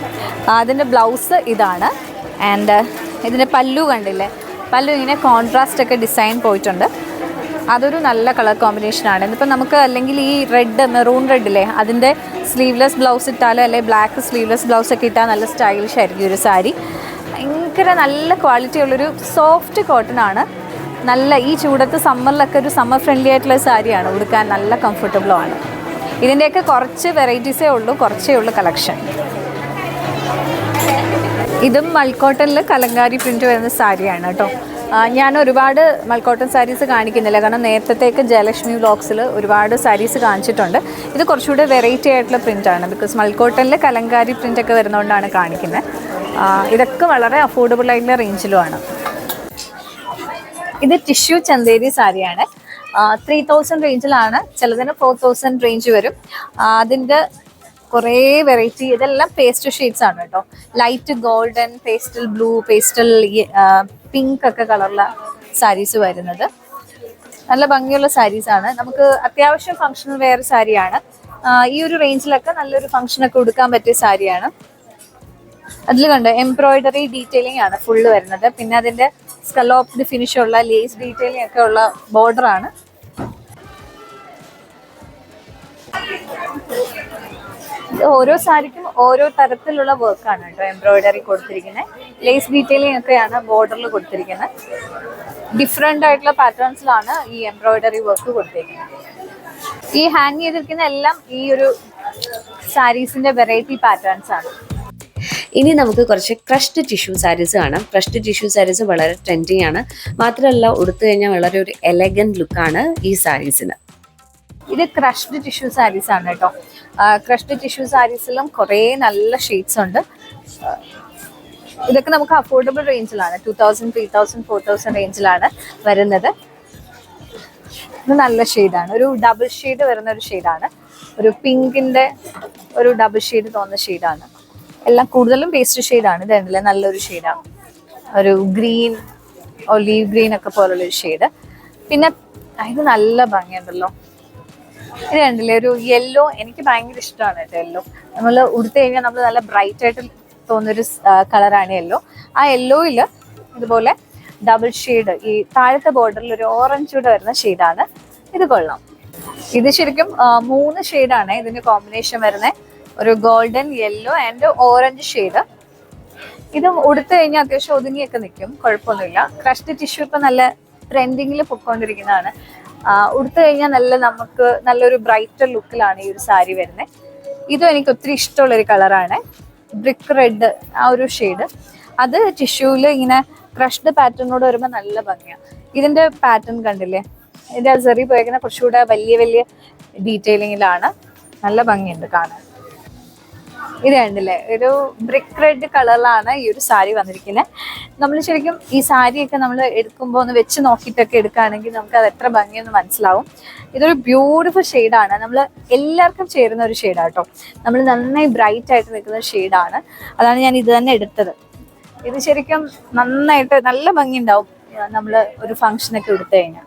അതിൻ്റെ ബ്ലൗസ് ഇതാണ്. ആൻഡ് ഇതിൻ്റെ പല്ലു കണ്ടില്ലേ, പല്ലു ഇങ്ങനെ കോൺട്രാസ്റ്റ് ഒക്കെ ഡിസൈൻ പോയിട്ടുണ്ട്. അതൊരു നല്ല കളർ കോമ്പിനേഷനാണ്. ഇതിപ്പോൾ നമുക്ക് അല്ലെങ്കിൽ ഈ റെഡ് മെറൂൺ റെഡില്ലേ അതിൻ്റെ സ്ലീവ്ലെസ് ബ്ലൗസ് ഇട്ടാലോ അല്ലെങ്കിൽ ബ്ലാക്ക് സ്ലീവ്ലെസ് ബ്ലൗസൊക്കെ ഇട്ടാൽ നല്ല സ്റ്റൈലിഷ് ആയിരിക്കും ഒരു സാരി. ഭയങ്കര നല്ല ക്വാളിറ്റി ഉള്ളൊരു സോഫ്റ്റ് കോട്ടൺ ആണ്. നല്ല ഈ ചൂടത്ത് സമ്മറിലൊക്കെ ഒരു സമ്മർ ഫ്രണ്ട്ലി ആയിട്ടുള്ള സാരിയാണ്. ഉടുക്കാൻ നല്ല കംഫർട്ടബിളുമാണ്. ഇതിൻ്റെയൊക്കെ കുറച്ച് വെറൈറ്റീസേ ഉള്ളൂ, കുറച്ചേ ഉള്ളൂ കളക്ഷൻ. ഇതും മൾക്കോട്ടണിൽ കലങ്കാരി പ്രിൻറ്റ് വരുന്ന സാരിയാണ് കേട്ടോ. ഞാൻ ഒരുപാട് മൾക്കോട്ടൺ സാരീസ് കാണിക്കുന്നില്ല, കാരണം നേരത്തേക്ക് ജയലക്ഷ്മി വ്ലോഗ്സിൽ ഒരുപാട് സാരീസ് കാണിച്ചിട്ടുണ്ട്. ഇത് കുറച്ചുകൂടെ വെറൈറ്റി ആയിട്ടുള്ള പ്രിൻ്റാണ്. ബിക്കോസ് മൾക്കോട്ടണിൽ കലങ്കാരി പ്രിൻ്റൊക്കെ വരുന്നതുകൊണ്ടാണ് കാണിക്കുന്നത്. ഇതൊക്കെ വളരെ അഫോർഡബിൾ ആയിട്ടുള്ള റേഞ്ചിലുമാണ്. ഇത് ടിഷ്യൂ ചന്തേരി സാരിയാണ്. 3000 റേഞ്ചിലാണ്. ചിലതിന് 4000 റേഞ്ച് വരും. അതിൻ്റെ കുറേ വെറൈറ്റി. ഇതെല്ലാം പേസ്റ്റൽ ഷെയ്ഡ്സ് ആണ് കേട്ടോ. Light golden, pastel blue, pastel pink ഒക്കെ കളറുള്ള സാരീസ് വരുന്നത്. നല്ല ഭംഗിയുള്ള സാരീസാണ്. നമുക്ക് അത്യാവശ്യം ഫങ്ഷണൽ വെയർ സാരിയാണ്. ഈ ഒരു റേഞ്ചിലൊക്കെ നല്ലൊരു ഫങ്ഷനൊക്കെ കൊടുക്കാൻ പറ്റിയ സാരിയാണ്. അതിൽ കണ്ട് എംബ്രോയിഡറി ഡീറ്റെയിലിംഗ് ആണ് ഫുള്ള് വരുന്നത്. പിന്നെ അതിൻ്റെ സ്കലോപ്ഡ് ഫിനിഷുള്ള ലേസ് ഡീറ്റെയിലിംഗ് ഒക്കെ ഉള്ള ബോർഡറാണ്. ഓരോ സാരിക്കും ഓരോ തരത്തിലുള്ള വർക്കാണ് കേട്ടോ എംബ്രോയിഡറി കൊടുത്തിരിക്കുന്നത്. ലേസ് ഡീറ്റെയിലിംഗ് ഒക്കെയാണ് ബോർഡറിൽ കൊടുത്തിരിക്കുന്നത്. ഡിഫറെൻ്റ് ആയിട്ടുള്ള പാറ്റേൺസിലാണ് ഈ എംബ്രോയിഡറി വർക്ക് കൊടുത്തിരിക്കുന്നത്. ഈ ഹാങ് ചെയ്തിരിക്കുന്ന എല്ലാം ഈ ഒരു സാരീസിന്റെ വെറൈറ്റി പാറ്റേൺസ് ആണ്. ഇനി നമുക്ക് കുറച്ച് ക്രഷ്ഡ് ടിഷ്യൂ സാരീസ് കാണാം. ക്രഷ്ഡ് ടിഷ്യൂ സാരീസ് വളരെ ട്രെൻഡിങ് ആണ്. മാത്രമല്ല ഉടുത്തു കഴിഞ്ഞാൽ വളരെ ഒരു എലഗന്റ് ലുക്കാണ് ഈ സാരീസിന്. ഇത് ക്രഷ്ഡ് ടിഷ്യൂ സാരീസ് ആണ് കേട്ടോ. ക്രഷ്ഡ് ടിഷ്യൂ സാരീസിലും കുറേ നല്ല ഷെയ്ഡ്സ് ഉണ്ട്. ഇതൊക്കെ നമുക്ക് അഫോർഡബിൾ റേഞ്ചിലാണ്. 2000, 3000, 4000 റേഞ്ചിലാണ് വരുന്നത്. ഇത് നല്ല ഷെയ്ഡാണ്. ഒരു ഡബിൾ ഷെയ്ഡ് വരുന്ന ഒരു ഷെയ്ഡാണ്. ഒരു പിങ്കിന്റെ ഒരു ഡബിൾ ഷെയ്ഡ് തോന്നുന്ന ഷെയ്ഡാണ്. എല്ലാം കൂടുതലും പേസ്റ്റ് ഷെയ്ഡാണ്. ഇത് കണ്ടില്ലേ, നല്ലൊരു ഷെയ്ഡാണ്. ഒരു ഗ്രീൻ, ഒലീവ് ഗ്രീൻ ഒക്കെ പോലുള്ളൊരു ഷെയ്ഡ്. പിന്നെ ഇത് നല്ല ഭംഗിയുണ്ടല്ലോ. ഇത് കണ്ടില്ലേ, ഒരു യെല്ലോ. എനിക്ക് ഭയങ്കര ഇഷ്ടമാണ് കേട്ടോ യെല്ലോ. നമ്മൾ ഉടുത്തു കഴിഞ്ഞാൽ നമ്മൾ നല്ല ബ്രൈറ്റ് ആയിട്ട് തോന്നുന്നൊരു കളറാണ് യെല്ലോ. ആ യെല്ലോയിൽ ഇതുപോലെ ഡബിൾ ഷെയ്ഡ് ഈ താഴത്തെ ബോർഡറിൽ ഒരു ഓറഞ്ച് കൂടെ വരുന്ന ഷെയ്ഡാണ്. ഇത് കൊള്ളാം. ഇത് ശരിക്കും 3 ഷെയ്ഡാണ് ഇതിന് കോമ്പിനേഷൻ വരുന്നത്. ഒരു golden, yellow and orange shade. ഇത് ഉടുത്തു കഴിഞ്ഞാൽ അത്യാവശ്യം ഒതുങ്ങിയൊക്കെ നിൽക്കും, കുഴപ്പമൊന്നുമില്ല. ക്രഷ്ഡ് ടിഷ്യൂ ഇപ്പം നല്ല ട്രെൻഡിങ്ങിൽ പൊയ്ക്കൊണ്ടിരിക്കുന്നതാണ്. ഉടുത്തു കഴിഞ്ഞാൽ നമുക്ക് നല്ലൊരു ബ്രൈറ്റർ ലുക്കിലാണ് ഈ ഒരു സാരി വരുന്നത്. ഇതും എനിക്ക് ഒത്തിരി ഇഷ്ടമുള്ളൊരു കളറാണ്. ബ്രിക്ക് റെഡ്, ആ ഒരു ഷെയ്ഡ്. അത് ടിഷ്യൂവിൽ ഇങ്ങനെ ക്രഷ്ഡ് പാറ്റേണിനോട് വരുമ്പോൾ നല്ല ഭംഗിയാണ്. ഇതിൻ്റെ പാറ്റേൺ കണ്ടില്ലേ, ഇതിൻ്റെ സെറി പോയേക്കുന്ന കുറച്ചുകൂടെ വലിയ വലിയ ഡീറ്റെയിലിങ്ങിലാണ്. നല്ല ഭംഗിയുണ്ട് കാണാൻ. ഇത് കണ്ടില്ലേ, ഒരു ബ്രിക്ക് റെഡ് കളറിലാണ് ഈ ഒരു സാരി വന്നിരിക്കുന്നത്. നമ്മൾ ശരിക്കും ഈ സാരിയൊക്കെ നമ്മൾ എടുക്കുമ്പോൾ ഒന്ന് വെച്ച് നോക്കിയിട്ടൊക്കെ എടുക്കുകയാണെങ്കിൽ നമുക്ക് അത് എത്ര ഭംഗിയെന്ന് മനസ്സിലാവും. ഇതൊരു ബ്യൂട്ടിഫുൾ ഷെയ്ഡാണ്. നമ്മൾ എല്ലാവർക്കും ചേരുന്ന ഒരു ഷെയ്ഡാണ് കേട്ടോ. നമ്മൾ നന്നായി ബ്രൈറ്റ് ആയിട്ട് നിൽക്കുന്ന ഷെയ്ഡാണ്. അതാണ് ഞാൻ ഇത് തന്നെ എടുത്തത്. ഇത് ശരിക്കും നന്നായിട്ട് നല്ല ഭംഗി ഉണ്ടാവും നമ്മൾ ഒരു ഫംഗ്ഷനൊക്കെ എടുത്തു കഴിഞ്ഞാൽ.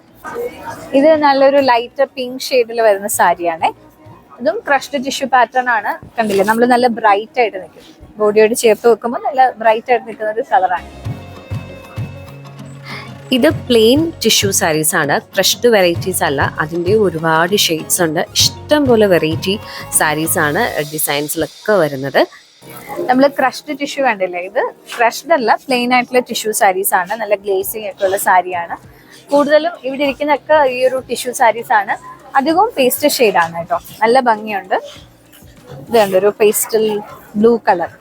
ഇത് നല്ലൊരു ലൈറ്റ് പിങ്ക് ഷെയ്ഡിൽ വരുന്ന സാരിയാണേ. ഇതും ക്രഷ്ഡ് ടിഷ്യൂ പാറ്റേൺ ആണ്. കണ്ടില്ലേ, നമ്മൾ നല്ല ബ്രൈറ്റ് ആയിട്ട് നിൽക്കും. ബോഡിയോട് ചേർത്ത് വെക്കുമ്പോൾ നല്ല ബ്രൈറ്റ് ആയിട്ട് നിൽക്കുന്ന ഒരു കളറാണ്. ഇത് പ്ലെയിൻ ടിഷ്യൂ സാരീസ് ആണ്, ക്രഷ്ഡ് വെറൈറ്റീസ് അല്ല. അതിൻ്റെ ഒരുപാട് ഷെയ്ഡ്സ് ഉണ്ട്. ഇഷ്ടം പോലെ വെറൈറ്റി സാരീസ് ആണ് ഡിസൈൻസിലൊക്കെ വരുന്നത്. നമ്മൾ ക്രഷ്ഡ് ടിഷ്യൂ കണ്ടില്ലേ, ഇത് ക്രഷ്ഡ് അല്ല, പ്ലെയിൻ ആയിട്ടുള്ള ടിഷ്യൂ സാരീസ് ആണ്. നല്ല ഗ്ലേസിങ് ഒക്കെ ഉള്ള സാരിയാണ്. കൂടുതലും ഇവിടെ ഇരിക്കുന്നൊക്കെ ഈ ഒരു ടിഷ്യൂ സാരീസ് ആണ്. അധികവും പേസ്റ്റൽ ഷെയ്ഡാണ് കേട്ടോ, നല്ല ഭംഗിയുണ്ട്. ഇതുണ്ട് ഒരു പേസ്റ്റൽ ബ്ലൂ കളർ,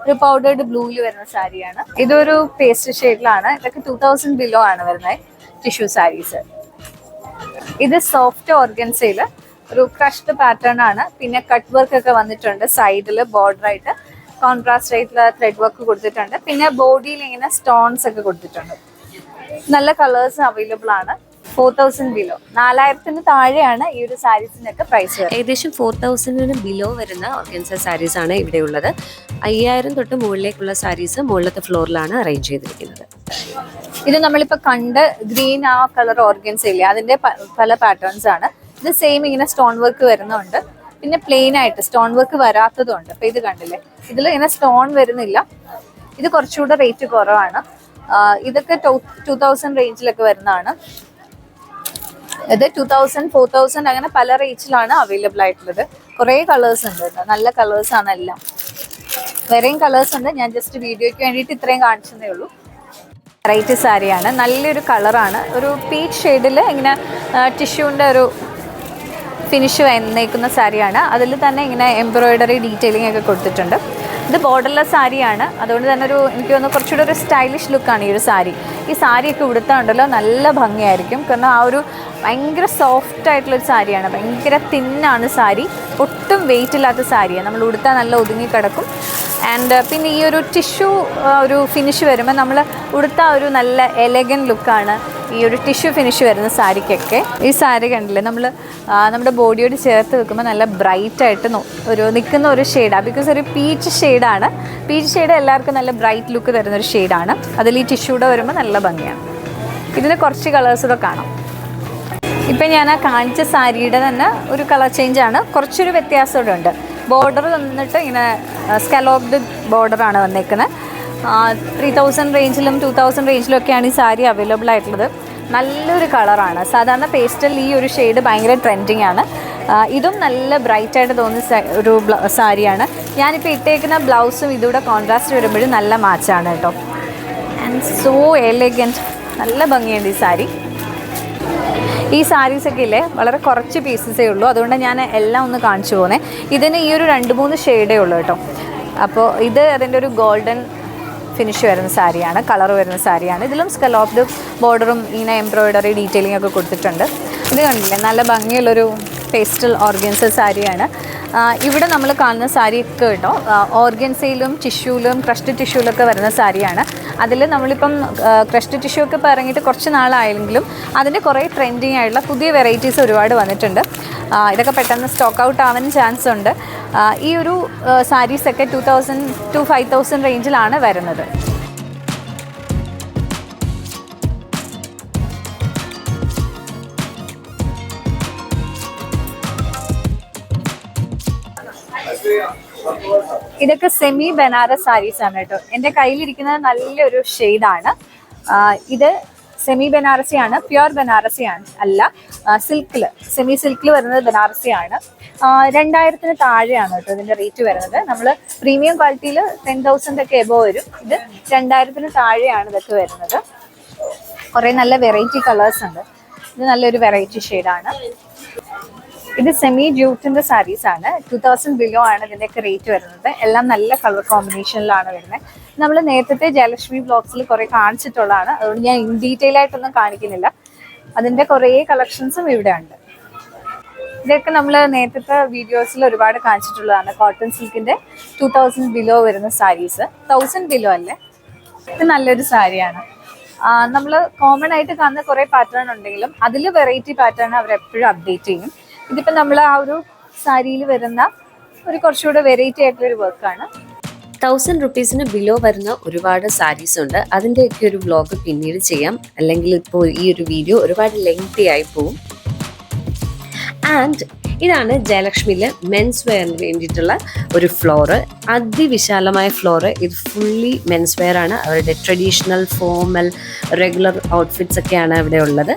ഒരു പൗഡേർഡ് ബ്ലൂവിൽ വരുന്ന സാരിയാണ്. ഇതൊരു പേസ്റ്റൽ ഷെയ്ഡിലാണ്. ഇതൊക്കെ 2000 ബിലോ ആണ് വരുന്നത് ടിഷ്യൂ സാരീസ്. ഇത് സോഫ്റ്റ് ഓർഗൻസയില് ഒരു ക്രഷ്ഡ് പാറ്റേൺ ആണ്. പിന്നെ കട്ട് വർക്ക് ഒക്കെ വന്നിട്ടുണ്ട് സൈഡിൽ, ബോർഡർ ആയിട്ട് കോൺട്രാസ്റ്റ് ആയിട്ടുള്ള ത്രെഡ് വർക്ക് കൊടുത്തിട്ടുണ്ട്. പിന്നെ ബോഡിയിൽ ഇങ്ങനെ സ്റ്റോൺസ് ഒക്കെ കൊടുത്തിട്ടുണ്ട്. നല്ല കളേഴ്സ് അവൈലബിൾ ആണ്. 4000 ബിലോ, 4000 താഴെയാണ് ഈ ഒരു സാരീസിനൊക്കെ പ്രൈസ് വരുന്നത്. ഏകദേശം 4000 ബിലോ വരുന്ന ഓർഗൻസ സാരീസ് ആണ് ഇവിടെ ഉള്ളത്. 5000 തൊട്ട് മുകളിലേക്കുള്ള സാരീസ് മുകളിലത്തെ ഫ്ലോറിലാണ് അറേഞ്ച് ചെയ്തിരിക്കുന്നത്. ഇത് നമ്മളിപ്പോൾ കണ്ട് ഗ്രീൻ ആ കളർ ഓർഗൻസ ഇല്ലേ, അതിന്റെ പല പാറ്റേൺസ് ആണ്. ഇത് സെയിം ഇങ്ങനെ സ്റ്റോൺ വർക്ക് വരുന്നുണ്ട്, പിന്നെ പ്ലെയിൻ ആയിട്ട് സ്റ്റോൺ വർക്ക് വരാത്തതുണ്ട്. അപ്പൊ ഇത് കണ്ടില്ലേ, ഇതിൽ ഇങ്ങനെ സ്റ്റോൺ വരുന്നില്ല. ഇത് കുറച്ചുകൂടെ റേറ്റ് കുറവാണ്. ഇതൊക്കെ 2000 റേഞ്ചിലൊക്കെ വരുന്നതാണ്. ഇത് 2000, 4000 അങ്ങനെ പല റേഞ്ചിലാണ് അവൈലബിൾ ആയിട്ടുള്ളത്. കുറേ കളേഴ്സ് ഉണ്ട്, നല്ല കളേഴ്സ് ആണ് എല്ലാം. വേറെയും കളേഴ്സ് ഉണ്ട്, ഞാൻ ജസ്റ്റ് വീഡിയോയ്ക്ക് വേണ്ടിയിട്ട് ഇത്രയും കാണിച്ചതേ ഉള്ളൂ. വെറൈറ്റി സാരിയാണ്, നല്ലൊരു കളറാണ്. ഒരു പീച്ച് ഷെയ്ഡിൽ ഇങ്ങനെ ടിഷ്യൂവിൻ്റെ ഒരു ഫിനിഷ് വന്നേക്കുന്ന സാരിയാണ്. അതിൽ തന്നെ ഇങ്ങനെ എംബ്രോയിഡറി ഡീറ്റെയിലിംഗ് ഒക്കെ കൊടുത്തിട്ടുണ്ട്. ഇത് ബോർഡർലെസ് സാരിയാണ്, അതുകൊണ്ട് തന്നെ എനിക്ക് തോന്നുന്നു കുറച്ചുകൂടെ ഒരു സ്റ്റൈലിഷ് ലുക്കാണ് ഈ ഒരു സാരി. ഈ സാരിയൊക്കെ ഉടുത്താണ്ടല്ലോ നല്ല ഭംഗിയായിരിക്കും. കാരണം ആ ഒരു ഭയങ്കര സോഫ്റ്റ് ആയിട്ടുള്ളൊരു സാരിയാണ്, ഭയങ്കര തിന്നാണ് സാരി, ഒട്ടും വെയിറ്റ് ഇല്ലാത്ത സാരിയാണ്. നമ്മൾ ഉടുത്താൽ നല്ല ഒതുങ്ങി കിടക്കും. ആൻഡ് പിന്നെ ഈ ഒരു ടിഷ്യൂ ഒരു ഫിനിഷ് വരുമ്പോൾ നമ്മൾ ഉടുത്ത ഒരു നല്ല എലഗൻ ലുക്കാണ് ഈ ഒരു ടിഷ്യൂ ഫിനിഷ് വരുന്ന സാരിക്കൊക്കെ. ഈ സാരി കണ്ടില്ലേ, നമ്മുടെ ബോഡിയോട് ചേർത്ത് വെക്കുമ്പോൾ നല്ല ബ്രൈറ്റ് ആയിട്ട് ഒരു നിൽക്കുന്ന ഒരു ഷെയ്ഡാണ്. ബിക്കോസ് ഒരു പീച്ച് ഷെയ്ഡാണ്. പീച്ച് ഷെയ്ഡ് എല്ലാവർക്കും നല്ല ബ്രൈറ്റ് ലുക്ക് തരുന്ന ഒരു ഷെയ്ഡാണ്. അതിൽ ഈ ടിഷ്യൂടെ വരുമ്പോൾ നല്ല ഭംഗിയാണ്. ഇതിന് കുറച്ച് കളേഴ്സൂടെ കാണാം. ഇപ്പം ഞാൻ ആ കാണിച്ച സാരിയുടെ തന്നെ ഒരു കളർ ചേഞ്ചാണ്, കുറച്ചൊരു വ്യത്യാസം ഇവിടെ ഉണ്ട്. ബോർഡർ വന്നിട്ട് ഇങ്ങനെ സ്കലോപ്ഡ് ബോർഡറാണ് വന്നേക്കുന്നത്. 3000 റേഞ്ചിലും 2000 റേഞ്ചിലും ഒക്കെയാണ് ഈ സാരി അവൈലബിൾ ആയിട്ടുള്ളത്. നല്ലൊരു കളറാണ്. സാധാരണ പേസ്റ്റൽ ഈ ഒരു ഷെയ്ഡ് ഭയങ്കര ട്രെൻഡിങ് ആണ്. ഇതും നല്ല ബ്രൈറ്റ് ആയിട്ട് തോന്നുന്ന ഒരു സാരിയാണ്. ഞാനിപ്പോൾ ഇട്ടേക്കുന്ന ബ്ലൗസും ഇതുകൂടെ കോൺട്രാസ്റ്റ് വരുമ്പോഴും നല്ല മാച്ചാണ് കേട്ടോ. ആൻഡ് സോ എലഗൻറ്റ്, നല്ല ഭംഗിയുണ്ട് ഈ സാരി. ഈ സാരീസൊക്കെ ഇല്ലേ വളരെ കുറച്ച് പീസസേ ഉള്ളൂ, അതുകൊണ്ട് ഞാൻ എല്ലാം ഒന്ന് കാണിച്ചു പോകുന്നത്. ഇതിന് ഈ ഒരു 2-3 ഷെയ്ഡേ ഉള്ളൂ കേട്ടോ. അപ്പോൾ ഇത് അതിൻ്റെ ഒരു ഗോൾഡൻ ഫിനിഷ് വരുന്ന സാരിയാണ്, കളർ വരുന്ന സാരിയാണ്. ഇതിലും സ്കലോപ്ഡ് ബോർഡറും ഇങ്ങനെ എംബ്രോയിഡറി ഡീറ്റെയിലിംഗ് ഒക്കെ കൊടുത്തിട്ടുണ്ട്. ഇത് കണ്ടില്ലേ, നല്ല ഭംഗിയുള്ളൊരു പേസ്റ്റൽ ഓർഗൻസ സാരിയാണ്. ഇവിടെ നമ്മൾ കാണുന്ന സാരിയൊക്കെ കേട്ടോ ഓർഗൻസയിലും ടിഷ്യൂലും ക്രഷ്ഡ് ടിഷ്യൂലൊക്കെ വരുന്ന സാരിയാണ്. അതിൽ നമ്മളിപ്പം ക്രഷ്ഡ് ടിഷ്യൂ ഒക്കെ ഇപ്പോൾ ഇറങ്ങിയിട്ട് കുറച്ച് നാളായെങ്കിലും അതിൻ്റെ കുറേ ട്രെൻഡിങ് ആയിട്ടുള്ള പുതിയ വെറൈറ്റീസ് ഒരുപാട് വന്നിട്ടുണ്ട്. ഇതൊക്കെ പെട്ടെന്ന് സ്റ്റോക്ക് ഔട്ട് ആവാൻ ചാൻസ് ഉണ്ട്. ഈ ഒരു സാരീസൊക്കെ 2000 to 5000 റേഞ്ചിലാണ് വരുന്നത്. ഇതൊക്കെ സെമി ബനാറസ് സാരീസ് ആണ് കേട്ടോ. എൻ്റെ കയ്യിലിരിക്കുന്നത് നല്ലൊരു ഷെയ്ഡാണ്. ഇത് സെമി ബനാറസിയാണ്, പ്യുവർ ബനാറസിയാണ് അല്ല, സിൽക്കിൽ സെമി സിൽക്കിൽ വരുന്നത് ബനാറസിയാണ്. 2000 താഴെയാണ് കേട്ടോ ഇതിൻ്റെ റേറ്റ് വരുന്നത്. നമ്മൾ പ്രീമിയം ക്വാളിറ്റിയിൽ 10,000 ഒക്കെ എബോ വരും. ഇത് 2000 താഴെയാണ് ഇതൊക്കെ വരുന്നത്. കുറേ നല്ല വെറൈറ്റി കളേഴ്സ് ഉണ്ട്. ഇത് നല്ലൊരു വെറൈറ്റി ഷെയ്ഡാണ്. ഇത് സെമി ജൂട്ടിൻ്റെ സാരീസ് ആണ്. 2000 ബിലോ ആണ് ഇതിൻ്റെയൊക്കെ റേറ്റ് വരുന്നത്. എല്ലാം നല്ല കളർ കോമ്പിനേഷനിലാണ് വരുന്നത്. നമ്മൾ നേരത്തെ ജയലക്ഷ്മി ബ്ലോഗ്സിൽ കുറേ കാണിച്ചിട്ടുള്ളതാണ്, അതുകൊണ്ട് ഞാൻ ഇൻ ഡീറ്റെയിൽ ആയിട്ടൊന്നും കാണിക്കുന്നില്ല. അതിൻ്റെ കുറേ കളക്ഷൻസും ഇവിടെ ഉണ്ട്. ഇതൊക്കെ നമ്മൾ നേരത്തെ വീഡിയോസിൽ ഒരുപാട് കാണിച്ചിട്ടുള്ളതാണ്. കോട്ടൺ സിൽക്കിൻ്റെ 2000 ബിലോ വരുന്ന സാരീസ്. 1000 ബിലോ അല്ലേ. ഇത് നല്ലൊരു സാരിയാണ്. നമ്മൾ കോമൺ ആയിട്ട് കാണുന്ന കുറേ പാറ്റേൺ ഉണ്ടെങ്കിലും അതിൽ വെറൈറ്റി പാറ്റേൺ അവരെപ്പോഴും അപ്ഡേറ്റ് ചെയ്യും. ഇതിപ്പോൾ നമ്മൾ ആ ഒരു സാരിയിൽ വരുന്ന ഒരു കുറച്ചുകൂടെ വെറൈറ്റി ആയിട്ടുള്ളൊരു വർക്കാണ്. 1000 റുപ്പീസിന് ബിലോ വരുന്ന ഒരുപാട് സാരീസ് ഉണ്ട്. അതിൻ്റെയൊക്കെ ഒരു വ്ലോഗ് പിന്നീട് ചെയ്യാം, അല്ലെങ്കിൽ ഇപ്പോൾ ഈ ഒരു വീഡിയോ ഒരുപാട് ലെങ്തി ആയി പോവും. ആൻഡ് ഇതാണ് ജയലക്ഷ്മിയിലെ മെൻസ് വെയറിന് വേണ്ടിയിട്ടുള്ള ഒരു ഫ്ലോറ്, അതിവിശാലമായ ഫ്ലോറ്. ഇത് ഫുള്ളി മെൻസ് വെയർ ആണ്. അവരുടെ ട്രഡീഷണൽ, ഫോർമൽ, റെഗുലർ ഔട്ട്ഫിറ്റ്സ് ഒക്കെയാണ് ഇവിടെ ഉള്ളത്.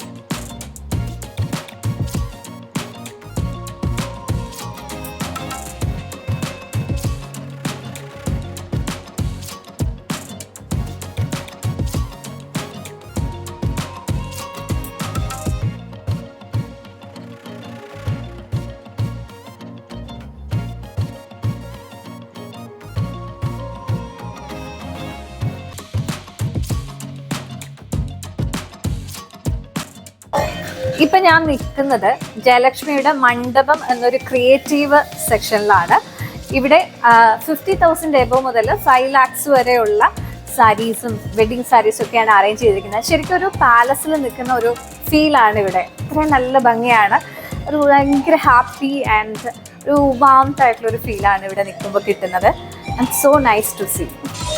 ഇപ്പം ഞാൻ നിൽക്കുന്നത് ജയലക്ഷ്മിയുടെ മണ്ഡപം എന്നൊരു ക്രിയേറ്റീവ് സെക്ഷനിലാണ്. ഇവിടെ 50,000 എബോ മുതൽ 5 lakhs വരെയുള്ള സാരീസും വെഡിങ് സാരീസും ഒക്കെയാണ് അറേഞ്ച് ചെയ്തിരിക്കുന്നത്. ശരിക്കും ഒരു പാലസിൽ നിൽക്കുന്ന ഒരു ഫീലാണ് ഇവിടെ. ഇത്രയും നല്ല ഭംഗിയാണ്. ഒരു ഭയങ്കര ഹാപ്പി ആൻഡ് ഒരു വാംത്ത് ആയിട്ടുള്ളൊരു ഫീലാണ് ഇവിടെ നിൽക്കുമ്പോൾ കിട്ടുന്നത്. And so nice to see.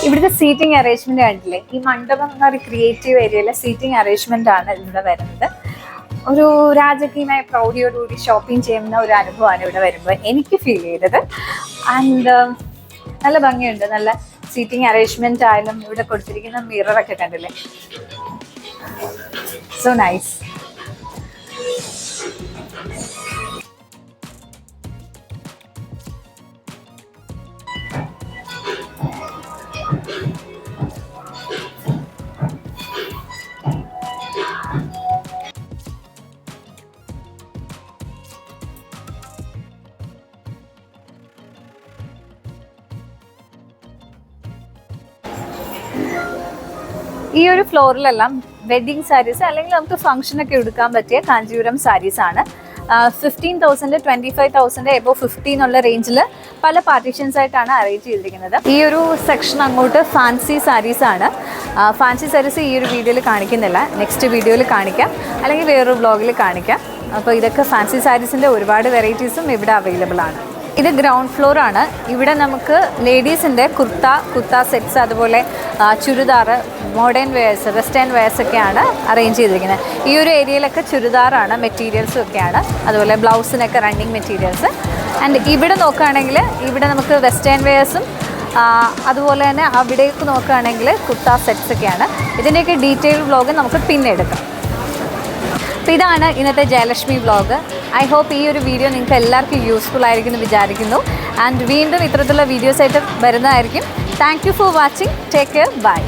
ഇവിടുത്തെ സീറ്റിംഗ് അറേഞ്ച്മെൻറ്റ് കണ്ടില്ലേ? ഈ മണ്ഡപം എന്ന ഒരു ക്രിയേറ്റീവ് ഏരിയയിലെ സീറ്റിംഗ് അറേഞ്ച്മെൻ്റ് ആണ് ഇവിടെ വരുന്നത്. ഒരു രാജകീയമായ പ്രൗഢിയോടുകൂടി ഷോപ്പിംഗ് ചെയ്യുന്ന ഒരു അനുഭവമാണ് ഇവിടെ വരുമ്പോൾ എനിക്ക് ഫീൽ ചെയ്തത്. ആൻഡ് നല്ല ഭംഗിയുണ്ട്. നല്ല സീറ്റിംഗ് അറേഞ്ച്മെന്റ് ആയാലും ഇവിടെ കൊടുത്തിരിക്കുന്ന മിററൊക്കെ കണ്ടില്ലേ? So nice. ഈ ഒരു ഫ്ലോറിലെല്ലാം വെഡ്ഡിങ് സാരീസ് അല്ലെങ്കിൽ നമുക്ക് ഫംഗ്ഷനൊക്കെ എടുക്കാൻ പറ്റിയ കാഞ്ചീപുരം സാരീസ് ആണ്. 15,000, 25,000 എബോ 50 എന്നുള്ള റേഞ്ചിൽ പല പാർട്ടീഷൻസ് ആയിട്ടാണ് അറേഞ്ച് ചെയ്തിരിക്കുന്നത്. ഈ ഒരു സെക്ഷൻ അങ്ങോട്ട് ഫാൻസി സാരീസ് ആണ്. ഫാൻസി സാരീസ് ഈ ഒരു വീഡിയോയിൽ കാണിക്കുന്നില്ല, നെക്സ്റ്റ് വീഡിയോയിൽ കാണിക്കാം, അല്ലെങ്കിൽ വേറൊരു വ്ളോഗിൽ കാണിക്കാം. അപ്പോൾ ഇതൊക്കെ ഫാൻസി സാരീസിൻ്റെ ഒരുപാട് വെറൈറ്റീസും ഇവിടെ അവൈലബിൾ ആണ്. ഇത് ഗ്രൗണ്ട് ഫ്ലോർ ആണ്. ഇവിടെ നമുക്ക് ലേഡീസിൻ്റെ കുർത്ത സെറ്റ്സ്, അതുപോലെ churidar, modern wears, western wears ഒക്കെയാണ് അറേഞ്ച് ചെയ്തിരിക്കുന്നത്. ഈ ഒരു ഏരിയയിലൊക്കെ ചുരിദാറാണ് മെറ്റീരിയൽസും ഒക്കെയാണ്, അതുപോലെ ബ്ലൗസിനൊക്കെ റണ്ണിങ് മെറ്റീരിയൽസ്. ആൻഡ് ഇവിടെ നോക്കുകയാണെങ്കിൽ ഇവിടെ നമുക്ക് വെസ്റ്റേൺ വെയേഴ്സും അതുപോലെ തന്നെ അവിടേക്ക് നോക്കുകയാണെങ്കിൽ കുർത്ത സെറ്റ്സ് ഒക്കെയാണ്. ഇതിൻ്റെയൊക്കെ ഡീറ്റെയിൽ വ്ളോഗ് നമുക്ക് പിന്നെ എടുക്കാം. അപ്പോൾ ഇതാണ് ഇന്നത്തെ ജയലക്ഷ്മി വ്ളോഗ്. ഐ ഹോപ്പ് ഈ ഒരു വീഡിയോ നിങ്ങൾക്ക് എല്ലാവർക്കും യൂസ്ഫുൾ ആയിരിക്കും എന്ന് വിചാരിക്കുന്നു. ആൻഡ് വീണ്ടും ഇത്തരത്തിലുള്ള വീഡിയോസായിട്ട് വരുന്നതായിരിക്കും. Thank you for watching. Take care. By.